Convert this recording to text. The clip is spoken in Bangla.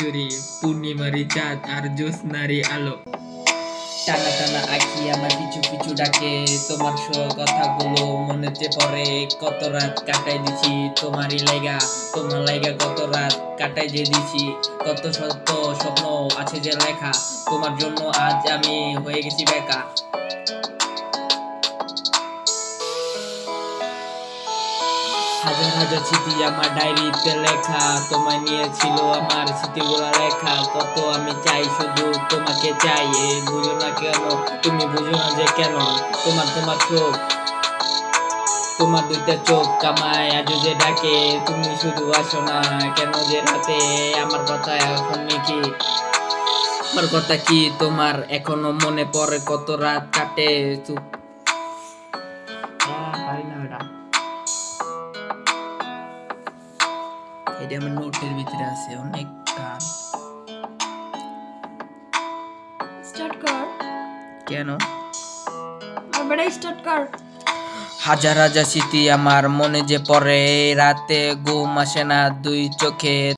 কিশোরী, পূর্ণিমারি চাঁদ আর জ্যোৎস্নারি আলো। টানা টানা আঁকি আমার পিছু পিছু ডাকে, তোমার কথাগুলো মনে যে পড়ে। কত রাত কাটাই দিছি তোমারই লাইগা, তোমার লাইগা কত রাত কাটাই যে দিছি। কত শত স্বপ্ন আছে যে লেখা, তোমার জন্য আজ আমি হয়ে গেছি বেকা। হাজার হাজার স্মৃতি আমার ডায়েরিতে লেখা, তোমায় নিয়ে ছিল আমার স্মৃতিগুলা লেখা। কত আমি চাই শুধু তোমাকে চাই, বুঝো না কেন তুমি, বুঝো না যে কেন। তোমার চোখ, তোমার দুইটা চোখ কামায় আজও যে ডাকে। তুমি শুধু আসো না কেন যে রাতে, আমার কথা এখন কি, আমার কথা কি তোমার এখনো মনে পড়ে? কত রাত কাটে চুপ, পারি না ওটা। এটা আমার নোটের ভিতরে আছে অনেক গান। স্টার্ট কর। কেন? আর বেড়াই স্টার্ট কর। হাজার হাজার স্মৃতি আমার মনে যে পড়ে, রাতে ঘুম আসে না দুই চোখে।